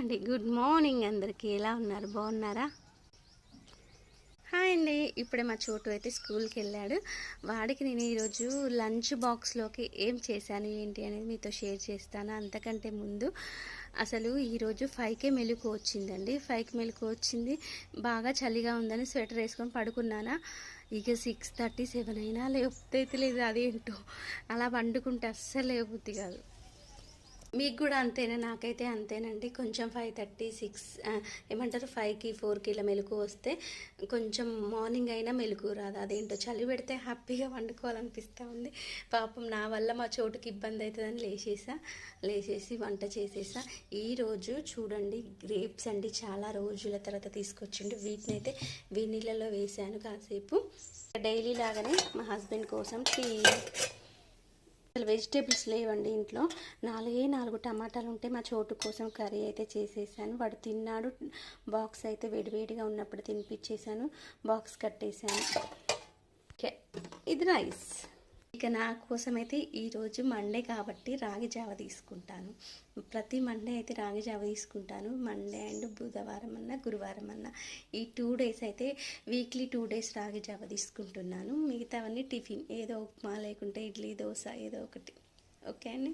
అండి, good morning అందరికీ. ఎలా ఉన్నారు? బాగున్నారా? హాయ్ అండి. ఇప్పుడే మా చోటు అయితే స్కూల్కి వెళ్ళాడు. వాడికి నేను ఈరోజు లంచ్ బాక్స్లోకి ఏం చేశాను ఏంటి అనేది మీతో షేర్ చేస్తాను. అంతకంటే ముందు అసలు ఈరోజు 5కే మెలకు వచ్చిందండి. 5కి మెలకు వచ్చింది. బాగా చలిగా ఉందని స్వెటర్ వేసుకొని పడుకున్నానా, ఇక 6:30, 7 అయినా లేకపోతే లేదు. అదేంటో అలా పండుకుంటే అస్సలు లేకపోతే కాదు. మీకు కూడా అంతేనా? నాకైతే అంతేనండి. కొంచెం 5:30, 6 ఏమంటారు 5కి 4కి ఇలా మెలకు వస్తే కొంచెం మార్నింగ్ అయినా మెలకు రాదు. అదేంటో చలి పెడితే హ్యాపీగా వండుకోవాలనిపిస్తూ ఉంది. పాపం నా వల్ల మా చోటుకి ఇబ్బంది అవుతుందని లేచేసి వంట చేసేసా. ఈరోజు చూడండి గ్రేప్స్ అండి, చాలా రోజుల తర్వాత తీసుకొచ్చిండు. వీటిని అయితే నీళ్ళలో వేసాను కాసేపు. డైలీ లాగానే మా హస్బెండ్ కోసం అసలు వెజిటేబుల్స్ లేవండి ఇంట్లో. 4 టమాటాలు ఉంటే మా చోటు కోసం కర్రీ అయితే చేసేసాను. వాడు తిన్నాడు. బాక్స్ అయితే వేడివేడిగా ఉన్నప్పుడు తినిపించేసాను. బాక్స్ కట్టేసాను. ఓకే, ఇది రైస్. ఇక నా కోసం అయితే ఈరోజు మండే కాబట్టి రాగి జావ తీసుకుంటాను. ప్రతి మండే అయితే రాగి జావ తీసుకుంటాను. మండే అండ్ బుధవారం అన్నా గురువారం అన్నా ఈ 2 డేస్ అయితే వీక్లీ 2 డేస్ రాగి జావ తీసుకుంటున్నాను. మిగతావన్నీ టిఫిన్, ఏదో ఉప్మా లేకుంటే ఇడ్లీ దోశ ఏదో ఒకటి. ఓకే అండి.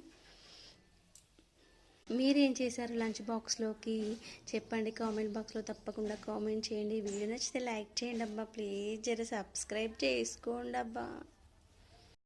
మీరేం చేశారు లంచ్ బాక్స్లోకి చెప్పండి. కామెంట్ బాక్స్లో తప్పకుండా కామెంట్ చేయండి. వీడియో నచ్చితే లైక్ చేయండి అబ్బా. ప్లీజ్ జర సబ్స్క్రైబ్ చేసుకోండి అబ్బా.